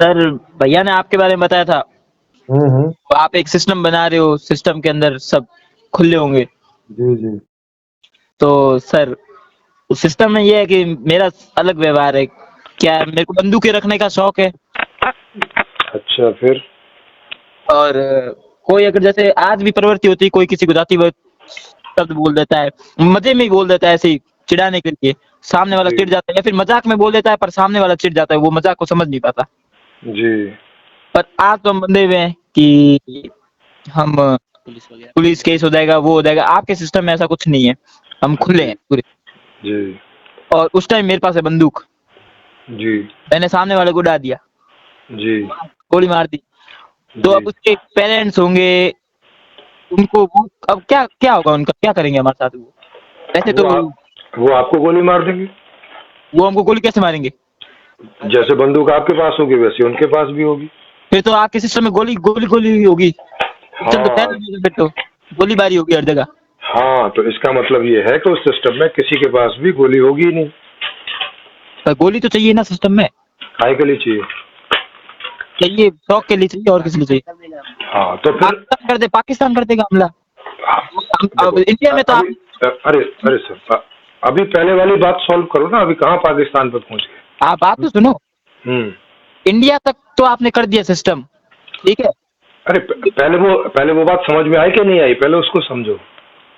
Sir भैया ने आपके बारे में बताया था, हम्म। तो आप एक सिस्टम बना रहे हो, सिस्टम के अंदर सब खुले होंगे। जी जी। तो सर उस सिस्टम में ये है कि मेरा अलग व्यवहार है। क्या है, मेरे को बंदूकें रखने का शौक है। अच्छा, फिर? और कोई अगर जैसे आज भी प्रवृत्ति होती है, कोई किसी को जातिवाद शब्द बोल देता है, मजे में ही बोल देता है, ऐसे ही चिढ़ाने के लिए। सामने वाला जी चिढ़ जाता है, या फिर मजाक में बोल देता है पर सामने वाला चिढ़ जाता है, वो मजाक को समझ नहीं पाता। जी। पर आज तो हम बंधे हुए हैं कि हम पुलिस केस हो जाएगा, वो हो जाएगा। आपके सिस्टम में ऐसा कुछ नहीं है, हम खुले जी हैं पूरे। जी। और उस टाइम मेरे पास है बंदूक, जी मैंने सामने वाले को उड़ा दिया, जी। गोली मार दी। तो जी। अब उसके पेरेंट्स होंगे, उनको वो अब क्या क्या होगा, उनका क्या करेंगे हमारे साथ वो? वैसे तो वो आपको गोली मार देंगे। वो हमको गोली कैसे मारेंगे? जैसे बंदूक आपके पास होगी वैसे उनके पास भी होगी। फिर तो आपके सिस्टम में गोली गोली गोली होगी, सिस्टम तो हाँ। पहले ही है, फिर तो गोलीबारी होगी हर जगह। हाँ, तो इसका मतलब ये है कि उस सिस्टम में किसी के पास भी गोली होगी ही नहीं। पर गोली तो चाहिए ना सिस्टम में। काहे के लिए चाहिए? चाहिए शौक के लिए चाहिए, और किस लिए चाहिए? हाँ, तो फिर पाकिस्तान कर देगा हमला। अब देखो, इंडिया में तो आप अभी अरे अरे सर, अभी पहले वाली बात सॉल्व करो ना। अभी कहाँ पाकिस्तान पे पहुंच गए? बात तो सुनो। हम्म। इंडिया तक तो आपने कर दिया सिस्टम, ठीक है। अरे पहले वो बात समझ में आई कि नहीं आई? पहले उसको समझो।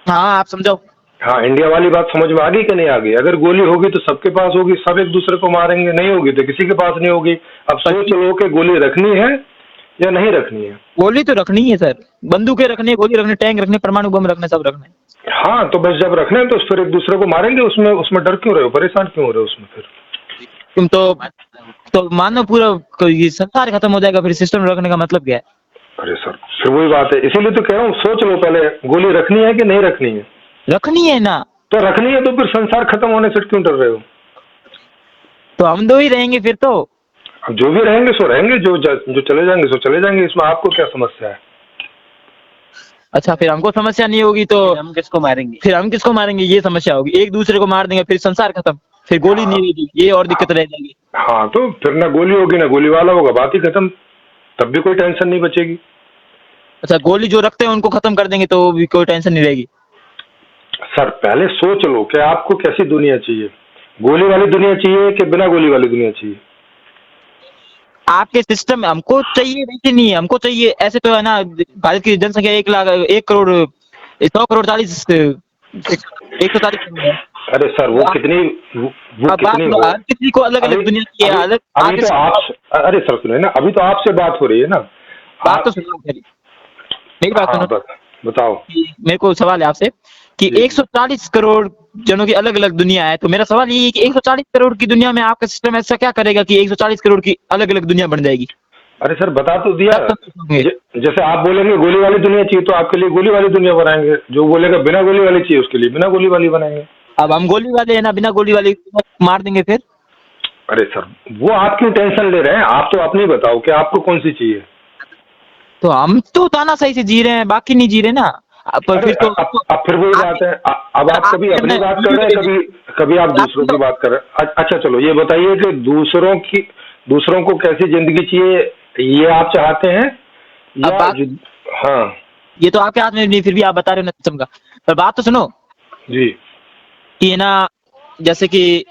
हाँ आप समझाओ। हाँ, इंडिया वाली बात समझ में आ गई कि नहीं आ गई? अगर गोली होगी तो सबके पास होगी, सब एक दूसरे को मारेंगे। नहीं होगी तो किसी के पास नहीं होगी। अब सोच लो कि गोली रखनी है या नहीं रखनी है। गोली तो रखनी है सर, बंदूकें रखनी है, गोली रखनी, टैंक रखने, परमाणु बम रखने, सब रखने। हाँ, तो बस जब रखने हैं तो फिर एक दूसरे को मारेंगे। उसमें उसमें डर क्यों रहे हो? परेशान क्यों हो रहे हो उसमें फिर? तुम तो मानो पूरा ये संसार खत्म हो जाएगा, फिर सिस्टम रखने का मतलब क्या है? अरे सर, फिर वही बात है, इसीलिए तो कह रहा हूँ सोच लो पहले, गोली रखनी है कि नहीं रखनी है। रखनी है ना। तो रखनी है तो फिर संसार खत्म होने से क्यों डर रहे हो? तो हम दो ही रहेंगे फिर तो। अब जो भी रहेंगे सो रहेंगे, जो चले जाएंगे सो चले जाएंगे। इसमें आपको क्या समस्या है? अच्छा, फिर हमको समस्या नहीं होगी तो हम किसको मारेंगे? फिर हम किसको मारेंगे, ये समस्या होगी। एक दूसरे को मार देंगे, फिर संसार खत्म, फिर गोली नहीं रहेगी, ये और दिक्कत रह जाएगी। हाँ, तो फिर ना गोली होगी ना गोली वाला होगा, बात ही खत्म। तब भी कोई टेंशन नहीं बचेगी। अच्छा, गोली जो रखते हैं उनको खत्म कर देंगे तो भी कोई टेंशन नहीं रहेगी। सर, पहले सोच लो कि आपको कैसी दुनिया चाहिए। गोली वाली दुनिया चाहिए कि बिना गोली वाली दुनिया चाहिए? आपके सिस्टम में हमको चाहिए वैसे नहीं है, हमको चाहिए ऐसे तो है ना। भारत की जनसंख्या 1 लाख 1 करोड़ 100 करोड़ 40 140 करोड़ है। अरे सर, वो कितनी अब बात कितनी लो, हो? हर किसी को अलग अलग अभी दुनिया की है, अभी अलग अभी आगे तो अरे सर सुनिए ना, अभी तो आपसे बात हो रही है ना। बात तो आप सुनो मेरी बात हाँ, सुनो। बताओ। मेरे को सवाल है आपसे कि जी। 140 करोड़ जनों की अलग अलग दुनिया है, तो मेरा सवाल ये है कि 140 करोड़ की दुनिया में आपका सिस्टम ऐसा क्या करेगा कि 140 करोड़ की अलग अलग दुनिया बन जाएगी? अरे सर, बता तो दिया। तब संतुष्ट होंगे। जैसे आप बोलेंगे गोली वाली दुनिया चाहिए तो आपके लिए गोली वाली दुनिया बनाएंगे। जो बोलेगा बिना गोली वाली चाहिए उसके लिए बिना गोली वाली बनाएंगे। अब हम गोली वाले है ना, बिना गोली वाले मार देंगे फिर। अरे सर, वो आप क्यों टेंशन ले रहे हैं? आप तो अपनी बताओ कि आपको कौन सी चाहिए। तो हम तो तानाशाही से जी रहे हैं, बाकी नहीं जी रहे ना। पर अरे फिर तो अब फिर वही बात है। अब आप कभी अपनी बात कर रहे हैं, कभी कभी आप दूसरों की बात कर रहे हैं। अच्छा चलो, ये बताइए कि दूसरों को कैसी जिंदगी चाहिए, ये आप चाहते हैं अब या बात हाँ। ये तो आपके हाथ में नहीं, फिर भी आप बता रहे हो ना सिस्टम का। पर बात तो सुनो जी कि ना, जैसे कि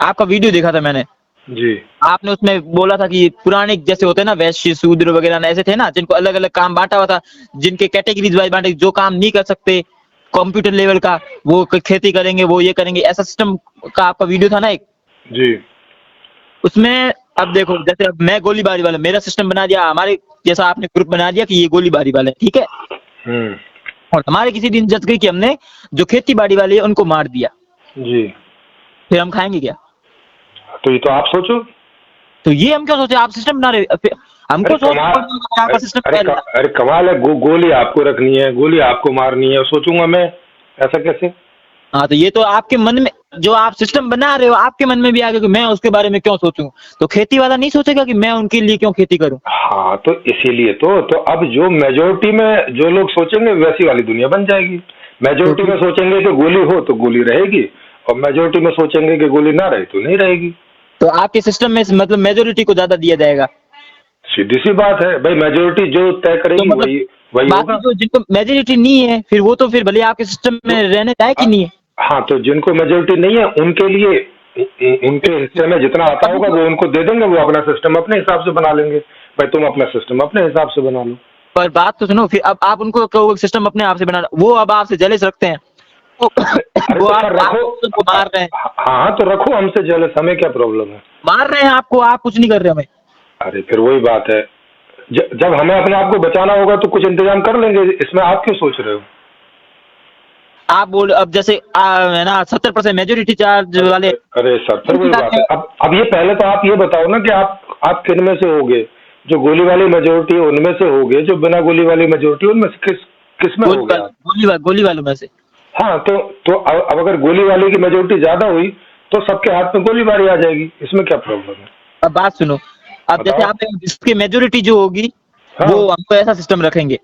आपका वीडियो देखा था मैंने। जी। आपने उसमें बोला था कि पुराने जैसे होते हैं ना, वैश्य शूद्र वगैरह ना, ऐसे थे ना जिनको अलग अलग काम बांटा हुआ था, जिनके कैटेगरीज वाइज बांटे, जो काम नहीं कर सकते कंप्यूटर लेवल का, वो खेती करेंगे, वो ये करेंगे, ऐसा सिस्टम का आपका वीडियो था ना एक। जी। उसमें अब देखो, जैसे अब मैं गोलीबारी वाला, मेरा सिस्टम बना दिया, हमारे जैसा आपने ग्रुप बना दिया कि ये गोलीबारी वाले, ठीक है। हम्म। और हमारे किसी दिन जज गई कि हमने जो खेती बाड़ी वाले है उनको मार दिया, जी। फिर हम खाएंगे क्या? तो ये तो आप सोचो। तो ये हम क्या सोचे, आप सिस्टम बना रहे फिर हमको अरे कमाल। आपका सिस्टम अरे कमाल है। गोली आपको रखनी है, गोली आपको मारनी है, सोचूंगा मैं? ऐसा कैसे? हाँ, तो ये तो आपके मन में जो आप सिस्टम बना रहे हो, आपके मन में भी आ गया कि मैं उसके बारे में क्यों सोचूं। तो खेती वाला नहीं सोचेगा कि मैं उनके लिए क्यों खेती करूं? हाँ, तो इसीलिए तो अब जो मेजोरिटी में जो लोग सोचेंगे वैसी वाली दुनिया बन जाएगी। मेजोरिटी में सोचेंगे कि गोली हो तो गोली रहेगी, और मेजोरिटी में सोचेंगे कि गोली ना रहे तो नहीं रहेगी। तो आपके सिस्टम में मतलब मेजोरिटी को ज्यादा दिया जाएगा। सीधी सी बात है भाई, मेजोरिटी जो तय तो करेगी मतलब वही वही बाकी होगा। जो जिनको मेजोरिटी नहीं है फिर वो तो फिर भले आपके सिस्टम में रहने लायक ही नहीं है। हाँ, तो जिनको मेजोरिटी नहीं है उनके लिए उनके हिस्से में जितना आता होगा वो उनको दे देंगे, वो अपना सिस्टम अपने हिसाब से बना लेंगे। भाई तुम अपना सिस्टम अपने हिसाब से बना लो। पर बात तो सुनो, फिर अब आप उनको कहोगे सिस्टम अपने आप से बनाना, वो अब आपसे जेलस रखते हैं। अरे वो तो आप सर रखो। उनको मार रहे हैं, हाँ तो रखो हमसे जेलस, हमें क्या प्रॉब्लम है। मार रहे हैं आपको, आप कुछ नहीं कर रहे हमें। अरे फिर वही बात है, जब हमें अपने आप को बचाना होगा तो कुछ इंतजाम कर लेंगे, इसमें आप क्यों सोच रहे हो। आप बोल अब जैसे है ना 70% मेजोरिटी चार्ज वाले। अरे सर फिर वही बात है। अब ये पहले तो आप ये बताओ ना कि आप किन में से होगे, जो गोली वाली मेजोरिटी है उनमें से होगे, जो बिना गोली वाली मेजोरिटी उनमें से किस में होगे आप। गोली वालों में से। हाँ तो अब अगर गोली वाले की मेजोरिटी ज्यादा हुई तो सबके हाथ में गोलीबारी आ जाएगी, इसमें क्या प्रॉब्लम है। अब बात सुनो, अब जैसे बताओ। आपने जिसकी मेजोरिटी जो होगी हाँ, वो हमको ऐसा सिस्टम रखेंगे।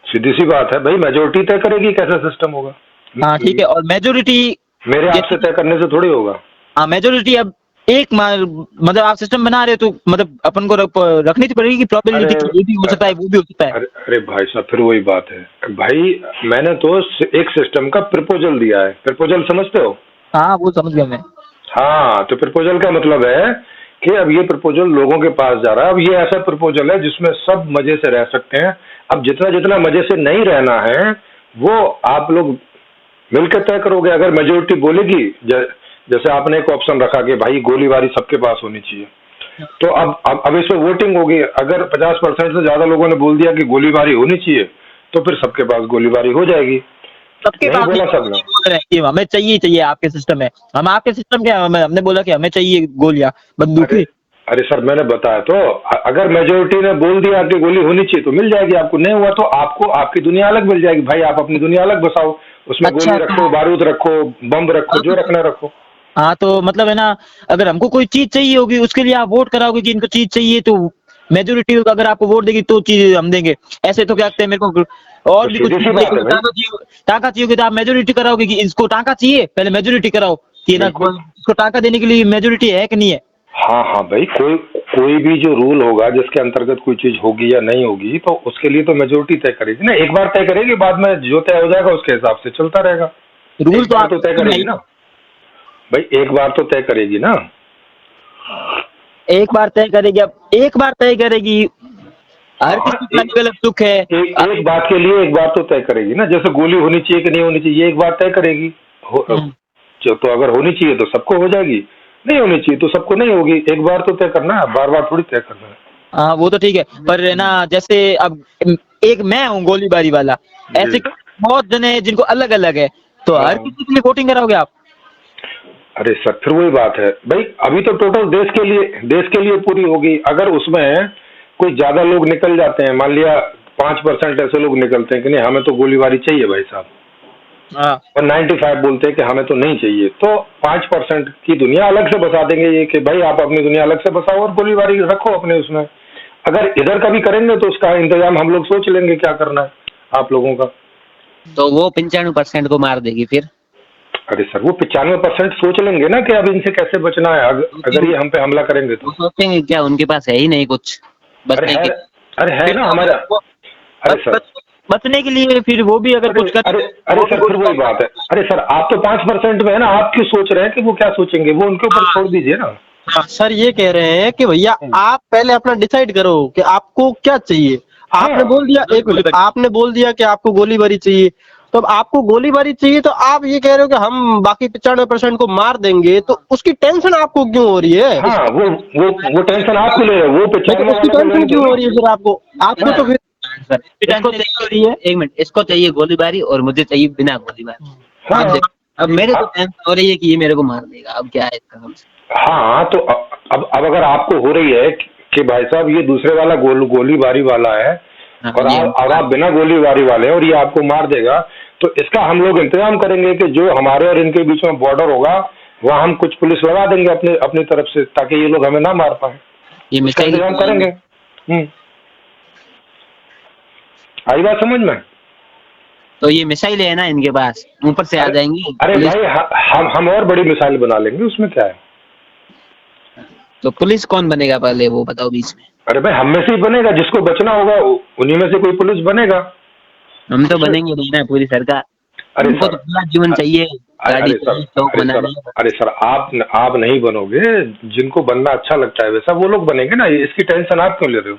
सीधी सी बात है भाई, मेजोरिटी तय करेगी कैसा सिस्टम होगा। हाँ ठीक है, और मेजोरिटी मेरे आपसे तय करने से थोड़ी होगा। हाँ मेजोरिटी अब मतलब आप सिस्टम बना रहे हो तो मतलब अपन को रखनी तो पड़ेगी प्रोबेबिलिटी अरे की, ये भी हो सकता है वो भी हो सकता है। अरे भाई साहब फिर वही बात है भाई, मैंने तो एक सिस्टम का प्रपोजल दिया है। प्रपोजल समझते हो। हाँ वो समझ गया मैं। हाँ, तो प्रपोजल का मतलब है कि अब ये प्रपोजल लोगों के पास जा रहा है। अब ये ऐसा प्रपोजल है जिसमें सब मजे से रह सकते हैं। अब जितना जितना मजे से नहीं रहना है वो आप लोग मिलकर तय करोगे। अगर मेजोरिटी बोलेगी, जैसे आपने एक ऑप्शन रखा कि भाई गोलीबारी सबके पास होनी चाहिए, तो अब इसमें वोटिंग होगी। अगर 50% से ज्यादा लोगों ने बोल दिया कि गोलीबारी होनी चाहिए तो फिर सबके पास गोलीबारी हो जाएगी। सबके नहीं पास बोला सबने। बोल रहे हैं कि हमें चाहिए आपके सिस्टम में, हम आपके सिस्टम क्या हमने बोला कि हमें चाहिए गोलियां बंदूकें। अरे सर मैंने बताया तो, अगर मेजोरिटी ने बोल दिया कि गोली होनी चाहिए तो मिल जाएगी आपको, नहीं हुआ तो आपको आपकी दुनिया अलग मिल जाएगी। भाई आप अपनी दुनिया अलग बसाओ, उसमें अच्छा, गोली रखो, बारूद रखो, बम रखो, जो रखना रखो। हाँ तो मतलब है ना, अगर हमको कोई चीज चाहिए होगी उसके लिए आप वोट कराओगे कि इनको चीज चाहिए, तो मेजोरिटी अगर आपको वोट देगी तो चीज हम देंगे। ऐसे तो क्या कहते हैं मेरे को और तो भी कुछ सीधी सी बात है भाई। टाका चाहिए होगी तो आप मेजोरिटी कराओगे कि इसको टाका चाहिए, पहले मेजोरिटी कराओ कि ना इसको टाका देने के लिए मेजोरिटी है कि नहीं है। हाँ हाँ भाई, कोई भी जो रूल होगा जिसके अंतर्गत कोई चीज होगी या नहीं होगी तो उसके लिए तो मेजोरिटी तय करेगी ना। एक बार तय करेगी, बाद में जो तय हो जाएगा उसके हिसाब से चलता रहेगा। रूल एक बार तो तय करेगी ना भाई, एक बार तो तय करेगी ना। एक बार तय करेगी, अब एक बार तय करेगी, हर किसी का अलग अलग सुख है। एक बात के लिए एक बार तो तय करेगी ना, जैसे गोली होनी चाहिए कि नहीं होनी चाहिए, ये एक बार तय करेगी। तो अगर होनी चाहिए तो सबको हो जाएगी, नहीं होनी चाहिए तो सबको नहीं होगी। एक बार तो तय करना है, बार बार थोड़ी तय करना है। हाँ वो तो ठीक है, पर है ना जैसे अब एक मैं हूँ गोलीबारी वाला, ऐसे बहुत जने हैं जिनको अलग अलग है, तो हर किसी के लिए वोटिंग कराओगे आप। अरे सर फिर वही बात है भाई, अभी तो टोटल देश के लिए पूरी होगी। अगर उसमें कोई ज्यादा लोग निकल जाते हैं, मान लिया 5% ऐसे लोग निकलते हैं कि नहीं हमें तो गोलीबारी चाहिए भाई साहब, और 95 बोलते हैं कि हमें तो नहीं चाहिए, तो 5% की दुनिया अलग से बसा देंगे ये कि भाई आप अपनी दुनिया अलग से बसाओ और गोलीबारी रखो अपने उसमें। अगर इधर का भी करेंगे तो उसका इंतजाम हम लोग सोच लेंगे क्या करना है आप लोगों का। तो वो 95% को मार देगी फिर। अरे सर वो 95% सोच लेंगे ना कि अब इनसे कैसे बचना है, अगर ये हम पे हमला करेंगे तो। वो सोचेंगे क्या, उनके पास है ही नहीं कुछ बचने के। अरे है ना हमारा। अरे सर बचने के लिए फिर वो भी अगर कुछ अरे सर फिर वही बात है। अरे सर आप तो 5% में है ना, आप क्यों सोच रहे हैं कि वो क्या सोचेंगे, वो उनके ऊपर छोड़ दीजिए ना। सर ये कह रहे हैं कि भैया आप पहले अपना डिसाइड करो कि आपको क्या चाहिए। आपने बोल दिया, एक मिनट, आपने बोल दिया कि आपको गोलीबारी चाहिए, तो अब आपको गोलीबारी चाहिए तो आप ये कह रहे हो कि हम बाकी 95% को मार देंगे, तो उसकी टेंशन आपको क्यों हो रही है। हाँ वो टेंशन आपको ले रहे हो, वो 95 उसकी टेंशन क्यों हो रही है फिर आपको तो फिर एक मिनट, इसको चाहिए गोलीबारी और मुझे चाहिए बिना गोलीबारी। अब मेरे को टेंशन हो रही है कि ये मेरे को मार देगा, अब क्या है इसका हमसे। हाँ तो अब अगर आपको हो रही है कि भाई साहब ये दूसरे वाला गोलीबारी वाला है और आप बिना गोलीबारी वाले हैं और ये आपको मार देगा, तो इसका हम लोग इंतजाम करेंगे कि जो हमारे और इनके बीच में बॉर्डर होगा वहाँ हम कुछ पुलिस लगा देंगे अपनी तरफ से, ताकि ये लोग हमें ना मार पाए। ये मिसाइल इंतजाम करेंगे। आई बात समझ में। तो ये मिसाइल है ना इनके पास, ऊपर से आ जाएंगी। अरे भाई हम और बड़ी मिसाइल बना लेंगे, उसमें क्या है। तो पुलिस कौन बनेगा पहले वो बताओ बीच में। अरे भाई हम में से ही बनेगा, जिसको बचना होगा उन्हीं में से कोई पुलिस बनेगा। हम तो बनेंगे नहीं ना पूरी सरकार। अरे हमको सर, तो खुला जीवन चाहिए, गाड़ी अरे चाहिए, सर, शौक अरे बनाने सर, अरे सर, आप नहीं बनोगे, जिनको बनना अच्छा लगता है वैसा वो लोग बनेंगे ना, इसकी टेंशन आप क्यों ले रहे हो?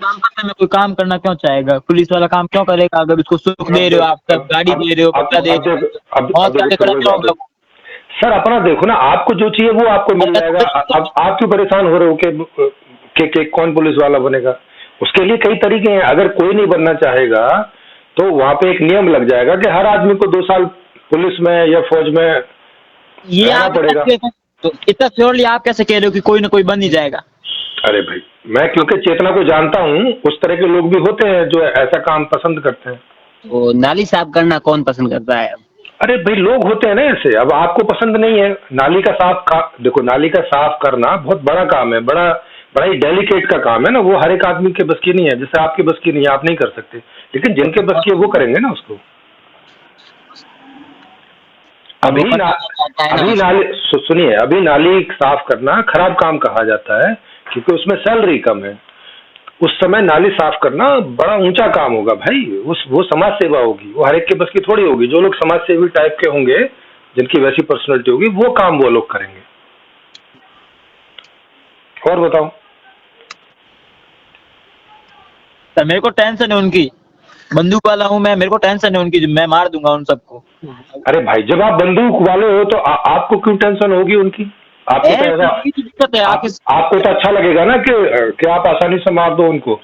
काम करने में कोई काम करना क्यों चाहेगा? पुलिस वाला काम क्यों करेगा? अगर उसको सुख दे रहे हो, आप सब गाड़ी दे रहे हो, बच्चा दे रहे हो, बहुत सारे खड़ा क्यों होगा? सर अपना देखो ना, आपको जो चाहिए वो आपको मिल जाएगा। अब आप क्यों परेशान हो रहे हो कि कौन पुलिस वाला बनेगा? उसके लिए कई तरीके हैं। अगर कोई नहीं बनना चाहेगा तो वहाँ पे एक नियम लग जाएगा कि हर आदमी को 2 साल पुलिस में या फौज में ये रहना आप पड़ेगा। तो इतना श्योरली आप कैसे कह रहे हो कि कोई ना कोई बन ही जाएगा? अरे भाई, मैं क्योंकि चेतना को जानता हूँ, उस तरह के लोग भी होते हैं जो ऐसा काम पसंद करते हैं। वो नाली साफ करना कौन पसंद करता है? अरे भाई लोग होते हैं ना ऐसे। अब आपको पसंद नहीं है नाली का देखो, नाली का साफ करना बहुत बड़ा काम है, बड़ा ही डेलिकेट का काम है ना, वो हर एक आदमी के बस की नहीं है। जैसे आपके बस की नहीं है, आप नहीं कर सकते, लेकिन जिनके बस की है वो करेंगे ना उसको। अभी नाली सुनिए, अभी नाली साफ करना खराब काम कहा जाता है क्योंकि उसमें सैलरी कम है। उस समय नाली साफ करना बड़ा ऊंचा काम होगा भाई, वो समाज सेवा होगी, वो हर एक के बस की थोड़ी होगी। जो लोग समाज सेवी टाइप के होंगे, जिनकी वैसी पर्सनैलिटी होगी, वो काम वो लोग करेंगे। और बताओ तो मेरे को टेंशन है उनकी, बंदूक वाला हूँ मैं, मेरे को टेंशन है उनकी, मैं मार दूंगा उन सबको। अरे भाई जब आप बंदूक वाले हो तो आपको क्यों टेंशन होगी उनकी? आपको तो ऐसा दिक्कत है आपको तो अच्छा लगेगा ना कि आप आसानी से मार दो उनको।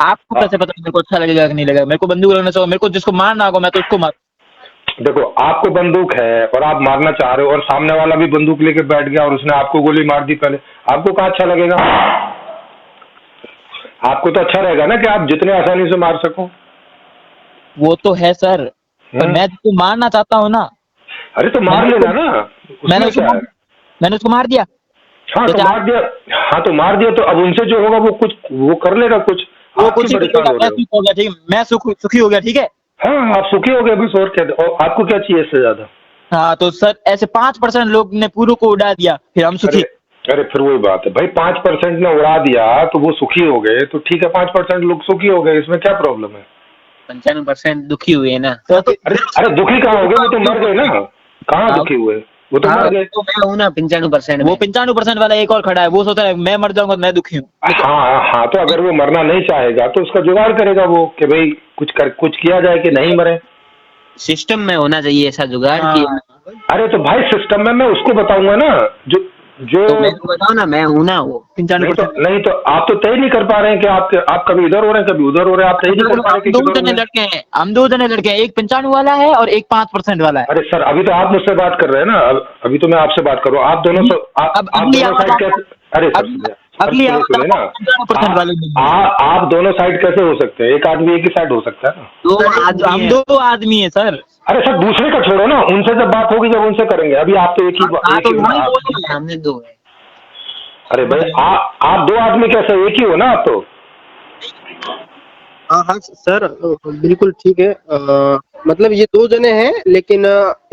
आपको कैसे पता मेरे को अच्छा लगेगा कि नहीं लगेगा? मेरे को बंदूक लगना चाहिए, मेरे को जिसको मारना होगा मैं तो उसको मार। देखो आपको बंदूक है और आप मारना चाह रहे हो, और सामने वाला भी बंदूक लेके बैठ गया और उसने आपको गोली मार दी पहले, आपको कहाँ अच्छा लगेगा? आपको तो अच्छा रहेगा ना कि आप जितने आसानी से मार सको। वो तो है सर, पर मैं जिसको मारना चाहता हूँ ना। अरे तो मार लेना ना, मैंने उसको मार दिया। हाँ तो मार दिया, हाँ तो मार दिया, तो अब उनसे जो होगा वो कर लेगा कुछ। वो कुछ ही हो गया, ठीक है, मैं सुखी हो गया, ठीक है। हाँ आप सुखी हो गए बस, और क्या? और आपको क्या चाहिए इससे ज्यादा? हाँ तो सर ऐसे 5% लोग ने पूरे को उड़ा दिया, फिर हम सुखी। अरे फिर वही बात है भाई, 5% ने उड़ा दिया तो वो सुखी हो गए, तो ठीक है 5% लोग सुखी हो गए, इसमें क्या प्रॉब्लम है? 95% दुखी हुए ना। अरे दुखी कहाँ हो गए? वो तो मर गए ना, कहाँ दुखी हुए? वो तो मर गए। तो मैं हूँ ना 95%। वो 95% वाला एक और खड़ा है, वो सोच रहा है मैं मर जाऊंगा तो मैं दुखी हूँ। हाँ तो अगर वो मरना नहीं चाहेगा तो उसका जुगाड़ करेगा वो कि भाई कुछ किया जाए कि नहीं मरे। सिस्टम में होना चाहिए ऐसा जुगाड़ कि। अरे तो भाई सिस्टम में मैं उसको बताऊंगा ना जो तो मैं तो बताओ ना, मैं हूँ ना वो 95%। नहीं तो आप तो तय नहीं कर पा रहे हैं कि आप कभी इधर हो रहे हैं कभी उधर हो रहे हैं, आप तय नहीं कर पा रहे हैं कि हम 2 जने लड़के हैं, एक 95 वाला है और एक 5% वाला है। अरे सर अभी तो आप मुझसे बात कर रहे हैं ना, अभी तो मैं आपसे बात कर रहा हूँ। आप दोनों तो आप दोनों साइड कैसे? अरे सर अगली सुनिए ना, 95% वाले आप दोनों साइड कैसे हो सकते हैं? एक आदमी एक ही साइड हो सकता है ना। हम 2 आदमी है सर। अरे सर दूसरे का छोड़ो ना, उनसे जब बात होगी जब उनसे करेंगे, अभी आप तो एक ही हमने 2 है। अरे भाई आप 2 आदमी कैसे? एक ही हो ना आप तो। हाँ सर बिल्कुल ठीक है। मतलब ये 2 जने हैं, लेकिन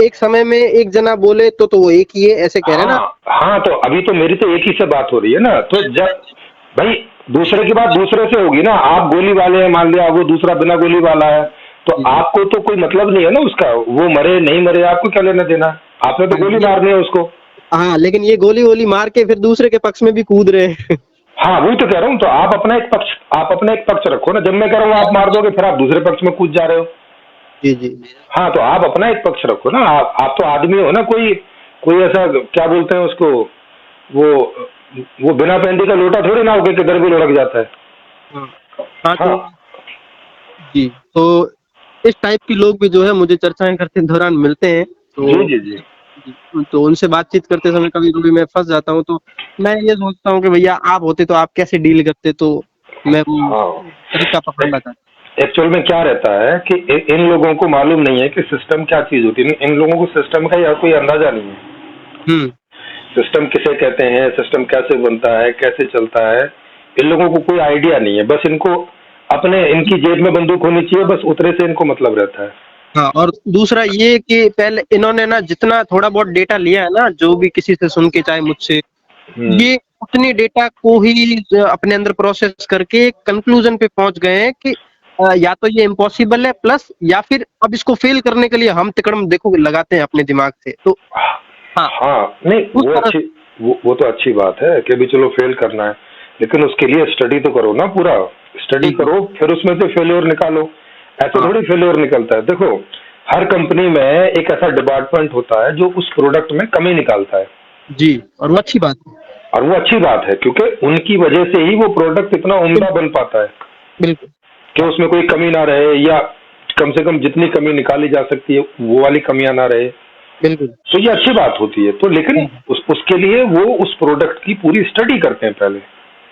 एक समय में एक जना बोले तो वो एक ही है, ऐसे कह रहे हैं ना? हाँ तो अभी तो मेरी तो एक ही से बात हो रही है ना, तो जब भाई दूसरे की बात दूसरे से होगी ना। आप गोली वाले हैं, मान लिया वो दूसरा बिना गोली वाला है, तो आपको तो कोई मतलब नहीं है ना उसका, वो मरे नहीं मरे आपको क्या लेना देना? आपने तो गोली मारनी है उसको। हाँ लेकिन ये गोली वोली मार के फिर दूसरे के पक्ष में भी कूद रहे हैं। हाँ वही तो कह रहा हूँ, तो आप अपना एक पक्ष रखो ना। जब मैं कह रहा हूँ आप मार दोगे, फिर आप दूसरे पक्ष में कूद जा रहे हो। जी। हाँ तो आप अपना एक पक्ष रखो ना। आप तो आदमी हो ना, कोई ऐसा क्या बोलते हैं उसको, वो बिना पेंदी का लोटा थोड़ी ना होके किधर भी लुढ़क जाता है। हाँ जी। तो इस टाइप के लोग भी जो है मुझे चर्चाएं करते दौरान मिलते हैं, तो जी। तो उनसे बातचीत करते समय कभी कभी मैं फंस जाता हूँ। तो मैं ये सोचता हूँ कि भैया आप होते तो आप कैसे डील करते, तो मैं वो तरीका पकड़ना चाहता। एक्चुअल में क्या रहता है कि इन लोगों को मालूम नहीं है कि सिस्टम क्या चीज होती है। इन लोगों को सिस्टम का कोई अंदाजा नहीं है। सिस्टम किसे कहते हैं, सिस्टम कैसे बनता है, कैसे चलता है, इन लोगों को कोई आइडिया नहीं है। बस इनको इनकी जेब में बंदूक होनी चाहिए, बस उतरे से इनको मतलब रहता है। हाँ, और दूसरा ये कि पहले इन्होंने ना जितना थोड़ा बहुत डेटा लिया है ना, जो भी किसी से सुन के, चाहे मुझसे, ये उतनी डेटा को ही अपने अंदर प्रोसेस करके कंक्लूजन पे पहुंच गए हैं कि या तो ये इम्पॉसिबल है, प्लस या फिर अब इसको फेल करने के लिए हम तिकड़म देखो लगाते हैं अपने दिमाग से। तो हाँ हाँ नहीं, उस वो तरह अच्छी, वो तो अच्छी बात है कि भी चलो फेल करना है, लेकिन उसके लिए स्टडी तो करो ना, पूरा स्टडी बिल्कुल। करो, फिर उसमें से फेल्योर निकालो। ऐसे हाँ। थोड़ी फेल्योर निकलता है। देखो, हर कंपनी में एक ऐसा डिपार्टमेंट होता है जो उस प्रोडक्ट में कमी निकालता है, जी, और वो अच्छी बात है। और वो अच्छी बात है क्योंकि उनकी वजह से ही वो प्रोडक्ट इतना उम्दा बन पाता है बिल्कुल कि उसमें कोई कमी ना रहे, या कम से कम जितनी कमी निकाली जा सकती है वो वाली कमियां ना रहे। बिल्कुल। तो ये अच्छी बात होती है। तो लेकिन उसके लिए वो उस प्रोडक्ट की पूरी स्टडी करते हैं पहले।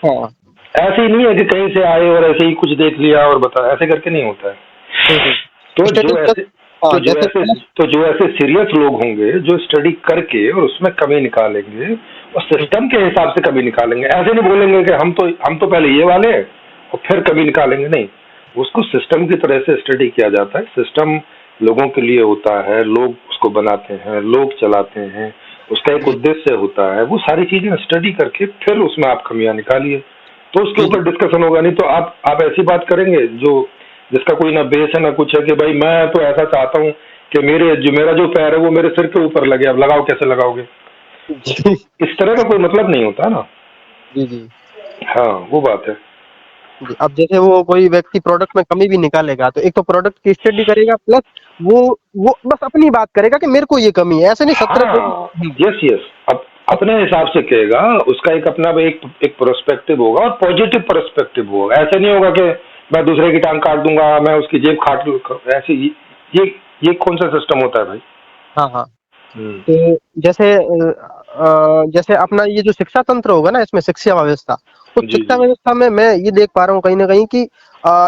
हाँ। ऐसे ही नहीं है कि कहीं से आए और ऐसे ही कुछ देख लिया और बता, ऐसे करके नहीं होता है। तो जो ऐसे हाँ, जैसे तो जो ऐसे सीरियस लोग होंगे जो स्टडी करके और उसमें कमी निकालेंगे और सिस्टम के हिसाब से कमी निकालेंगे, ऐसे नहीं बोलेंगे कि हम तो पहले ये वाले हैं और फिर कमी निकालेंगे, नहीं। उसको सिस्टम की तरह से स्टडी किया जाता है। सिस्टम लोगों के लिए होता है, लोग उसको बनाते हैं, लोग चलाते हैं, उसका एक उद्देश्य होता है। वो सारी चीजें स्टडी करके फिर उसमें आप कमियां निकालिए, तो उसके ऊपर डिस्कशन होगा। नहीं तो आप ऐसी बात करेंगे जो जिसका कोई ना बेस है ना कुछ है कि भाई मैं तो ऐसा चाहता हूँ कि मेरा जो पैर है वो मेरे सिर के ऊपर लगे, अब लगाओ, कैसे लगाओगे? इस तरह का कोई मतलब नहीं होता ना। जी जी हाँ, वो बात है। जी। अब जैसे वो कोई व्यक्ति प्रोडक्ट में कमी भी निकालेगा तो एक तो प्रोडक्ट की स्टडी करेगा, प्लस वो बस अपनी बात करेगा कि मेरे को ये कमी है, ऐसे नहीं 17 हाँ, यस। अब अपने हिसाब से कहेगा, उसका एक अपना एक पर्सपेक्टिव होगा और पॉजिटिव पर्सपेक्टिव होगा। ऐसे नहीं होगा कि मैं दूसरे की टांग काट दूंगा, मैं उसकी जेब काट लूंगा। ऐसे ये कौन सा सिस्टम होता है भाई? हाँ हाँ। तो जैसे अपना ये जो शिक्षा तंत्र होगा ना, इसमें शिक्षा व्यवस्था, तो जी शिक्षा जी व्यवस्था में मैं ये देख पा रहा हूँ कहीं ना कहीं कि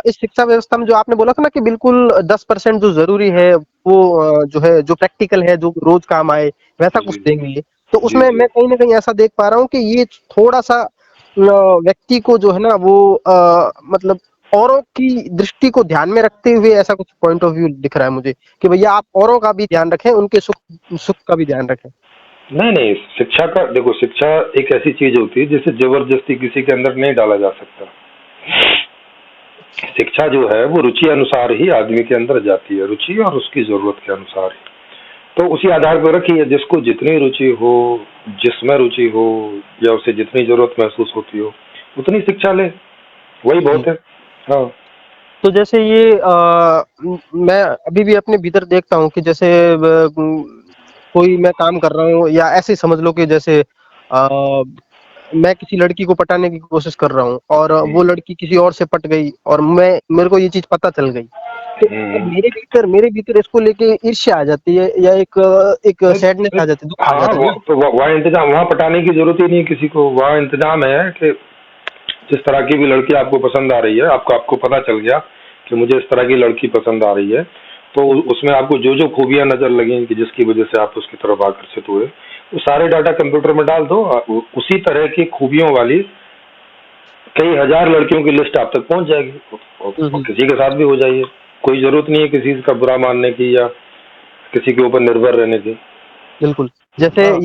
इस शिक्षा व्यवस्था में जो आपने बोला था ना कि बिल्कुल 10% जो जरूरी है वो जो है, जो प्रैक्टिकल है, जो रोज काम आए, वैसा कुछ जी देंगे। तो जी उसमें जी। मैं कहीं ना कहीं ऐसा देख पा रहा हूँ कि ये थोड़ा सा व्यक्ति को जो है ना वो मतलब औरों की दृष्टि को ध्यान में रखते हुए ऐसा कुछ पॉइंट ऑफ व्यू दिख रहा है मुझे कि भैया आप औरों का भी ध्यान रखें, उनके सुख का भी ध्यान रखें। नहीं, शिक्षा का देखो, शिक्षा एक ऐसी चीज होती है जिसे जबरदस्ती किसी के अंदर नहीं डाला जा सकता। शिक्षा जो है वो रुचि अनुसार ही आदमी के अंदर जाती है, रुचि और उसकी जरूरत के अनुसार ही। तो उसी आधार पर रखिए, जिसको जितनी रुचि हो, जिसमें रुचि हो, या उसे जितनी जरूरत महसूस होती हो, उतनी शिक्षा ले, वही बहुत है। हाँ। तो जैसे ये मैं अभी भी अपने भीतर देखता हूँ कि जैसे कोई मैं काम कर रहा हूँ या ऐसे ही समझ लो कि जैसे मैं किसी लड़की को पटाने की कोशिश कर रहा हूँ और वो लड़की किसी और से पट गई और मेरे को ये चीज पता चल गई, तो अब मेरे भीतर इसको लेके ईर्ष्या आ जाती है या एक सैडनेस आ जाती है, दुख आ हाँ, जाता है। तो वहाँ इंतजाम, वहाँ पटाने की जरूरत ही नहीं है किसी को। वहाँ इंतजाम है कि जिस तरह की भी लड़की आपको पसंद आ रही है, आपको पता चल गया कि मुझे इस तरह की लड़की पसंद आ रही है, तो उसमें आपको जो जो खूबियां नजर लगेंगी कि जिसकी वजह से आप उसकी तरफ आकर्षित हुए, वो सारे डाटा कंप्यूटर में डाल दो। उसी तरह की खूबियों वाली कई हजार लड़कियों की लिस्ट आप तक पहुंच जाएगी, और किसी के साथ भी हो जाइए। कोई जरूरत नहीं है किसी का बुरा मानने की या किसी के ऊपर निर्भर रहने की। बिल्कुल। जैसे हाँ।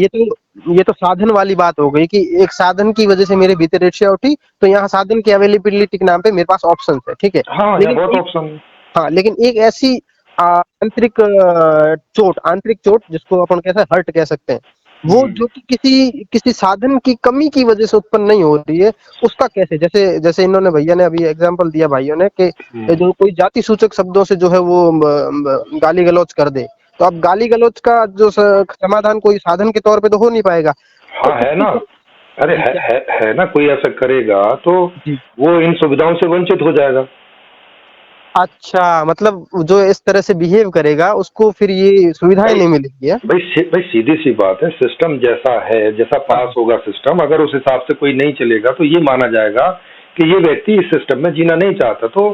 ये तो साधन वाली बात हो गई कि एक साधन की वजह से मेरे भीतर ईर्ष्या उठी, तो यहाँ साधन की अवेलेबिलिटी के नाम पे मेरे पास ऑप्शन है, ठीक है। हाँ, यहाँ बहुत ऑप्शन है। हाँ, लेकिन एक ऐसी आंतरिक चोट जिसको अपन कैसे हर्ट कह सकते हैं, वो जो कि किसी साधन की कमी की वजह से उत्पन्न नहीं हो रही है, उसका कैसे, जैसे जैसे इन्होंने भैया ने अभी एग्जांपल दिया भाइयों ने कि जो कोई जाति सूचक शब्दों से जो है वो गाली गलौज कर दे, तो अब गाली गलौज का जो समाधान कोई साधन के तौर पे तो हो नहीं पाएगा। हाँ, है ना। अरे है ना, कोई ऐसा करेगा तो वो इन सुविधाओं से वंचित हो जाएगा। अच्छा, मतलब जो इस तरह से बिहेव करेगा उसको फिर ये सुविधाएं नहीं मिलेगी। भाई सीधी सी बात है, सिस्टम जैसा है, जैसा पास होगा सिस्टम, अगर उस हिसाब से कोई नहीं चलेगा तो ये माना जाएगा कि ये व्यक्ति इस सिस्टम में जीना नहीं चाहता, तो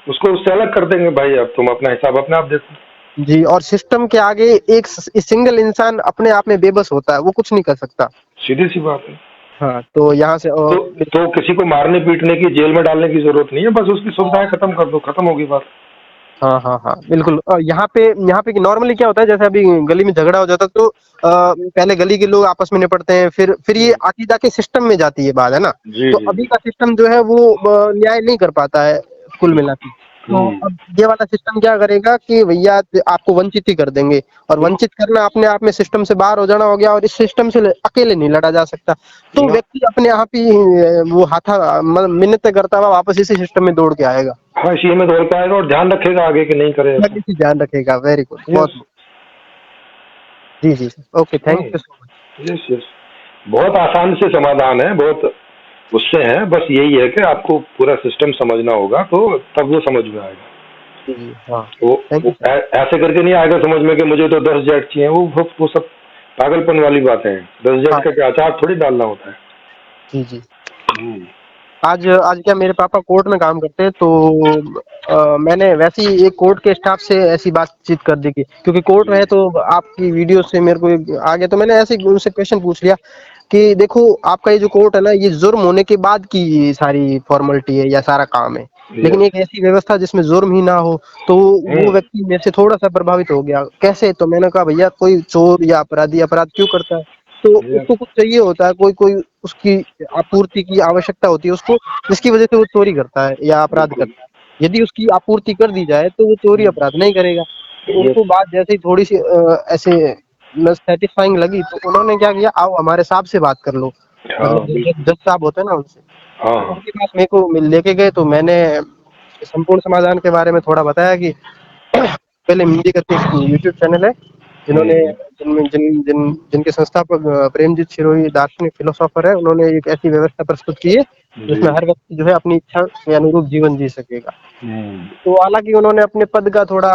उसको उससे अलग कर देंगे। भाई अब तुम अपना हिसाब अपने आप देखो। जी, और सिस्टम के आगे एक सिंगल इंसान अपने आप में बेबस होता है, वो कुछ नहीं कर सकता। सीधी सी बात है। हाँ, तो यहाँ से तो किसी को मारने पीटने की, जेल में डालने की जरूरत नहीं है, बस उसकी सुविधाएं खत्म कर दो, खत्म होगी बात। हाँ बिल्कुल। यहाँ पे नॉर्मली क्या होता है, जैसे अभी गली में झगड़ा हो जाता है तो पहले गली के लोग आपस में निपटते हैं, फिर ये आगे जाके सिस्टम में जाती है बात, है ना। जी तो जी अभी जी। का सिस्टम जो है वो न्याय नहीं कर पाता है कुल मिला के। तो अब ये वाला सिस्टम क्या करेगा कि भैया आपको वंचित ही कर देंगे, और वंचित करना अपने आप में सिस्टम से बाहर हो जाना हो गया, और इस सिस्टम से अकेले नहीं लड़ा जा सकता। तो ना। व्यक्ति अपने आप ही वो हाथा मिन्नतें करता हुआ वापस इसी सिस्टम में दौड़ के आएगा। हाँ, इसी में दौड़ पाएगा और ध्यान रखेगा आगे कि नहीं करे ऐसा। इसी ध्यान रखेगा। वेरी गुड, बहुत। यस। जी जी, okay, thank you so much. Yes yes. बहुत आसान से समाधान है, बहुत उससे है, बस यही है कि आपको पूरा सिस्टम समझना होगा तो तब वो समझ में आएगा। जी जी, हाँ, थैंक वो यू सर। ऐसे करके नहीं आएगा समझ में कि मुझे तो 10 जेट चाहिए, वो सब पागलपन वाली बातें हैं। 10 हाँ, जेट का अचार थोड़ी डालना होता है। जी जी। हम्म। आज आज क्या, मेरे पापा कोर्ट में काम करते हैं, तो मैंने वैसे ही एक कोर्ट के स्टाफ से ऐसी बातचीत कर दी, क्योंकि कोर्ट में है तो आपकी वीडियो से मेरे को आ गया, तो मैंने ऐसे ही उनसे क्वेश्चन पूछ लिया कि देखो, आपका ये जो कोर्ट है ना, ये जुर्म होने के बाद की सारी फॉर्मेलिटी है या सारा काम है, लेकिन यस। एक ऐसी व्यवस्था जिसमें जुर्म ही ना हो, तो वो व्यक्ति मेरे से थोड़ा सा प्रभावित हो गया। कैसे? तो मैंने कहा, भैया कोई चोर या अपराधी अपराध क्यों करता है? तो यस। उसको कुछ चाहिए होता है, कोई कोई उसकी आपूर्ति की आवश्यकता होती है उसको, जिसकी वजह से वो चोरी करता है या अपराध बिल्कुल। करता है। यदि उसकी आपूर्ति कर दी जाए तो वो चोरी अपराध नहीं करेगा। तो यस। उनको बात जैसे ही थोड़ी सी ऐसे सेटिस्फाइंग लगी, तो उन्होंने क्या किया, आओ हमारे साहब से बात कर लो, हाँ मतलब बिल्कुल। जज साहब होते हैं ना, उनसे। तो हाँ। उनके पास मेरे को लेके गए, तो मैंने संपूर्ण समाधान के बारे में थोड़ा बताया कि पहले हिंदी करके एक यूट्यूब चैनल है, जिन्होंने हम्म। जिनमें जिन जिन जिनके संस्थापक प्रेमजीत सिरोही दार्शनिक फिलोसोफर है, उन्होंने एक ऐसी व्यवस्था प्रस्तुत की है जिसमें जी। हर व्यक्ति जो है अपनी इच्छा के अनुरूप जीवन जी सकेगा। हम्म। तो हालांकि उन्होंने अपने पद का थोड़ा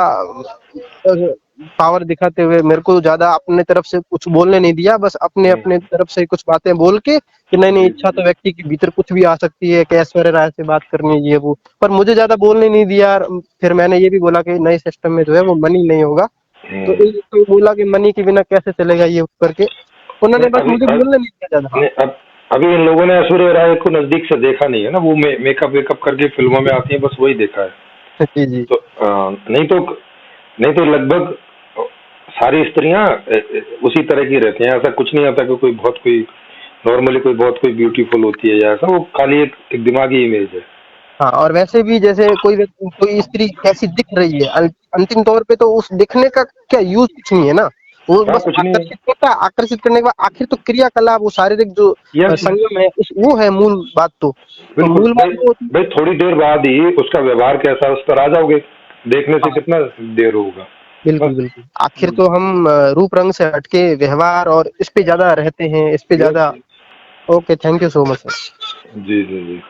पावर दिखाते हुए मेरे को ज्यादा अपने तरफ से कुछ बोलने नहीं दिया, बस अपने अपने तरफ से कुछ बातें बोल के कि नहीं नहीं, जी इच्छा जी तो व्यक्ति के भीतर कुछ भी आ सकती है, कि ऐश्वर्या राय से बात करनी है, ये वो, पर मुझे ज्यादा बोलने नहीं दिया। फिर मैंने ये भी बोला कि नए सिस्टम में जो है वो मनी नहीं होगा, तो हम्म। एक तो बोला कि मनी के बिना कैसे चलेगा ये करके, उन्होंने नहीं, बस मुझे बोलने नहीं दिया ज्यादा। नहीं, अभी इन लोगों ने ऐश्वर्या राय को नजदीक से देखा नहीं है ना, वो मेकअप वेकअप करके फिल्मों में आती है, बस वही देखा है। जी जी, तो नहीं तो लगभग सारी स्त्रियां उसी तरह की रहती हैं। ऐसा कुछ नहीं आता कि कोई नॉर्मली कोई बहुत कोई ब्यूटीफुल होती है या ऐसा, वो खाली एक दिमागी इमेज है। हाँ। और वैसे भी जैसे कोई स्त्री कैसी दिख रही है, अंतिम तौर पे तो उस दिखने का क्या यूज कुछ नहीं है ना, वो हाँ, बस कुछ नहीं है। आकर्षित करता है, आकर्षित करने के बाद आखिर तो क्रियाकलाप, वो शारीरिक जो यस। संगम है वो है मूल बात। तो बिल्कुल मूल बात भाई। वो होती है। भाई थोड़ी देर बाद ही उसका व्यवहार कैसा है उस पर आ जाओगे, देखने से हाँ, कितना देर होगा। बिल्कुल बस। बिल्कुल। आखिर तो हम रूप रंग से हटके व्यवहार और इस पे ज्यादा रहते हैं, इस पे यस। ज्यादा। Okay, thank you so much sir. जी जी जी।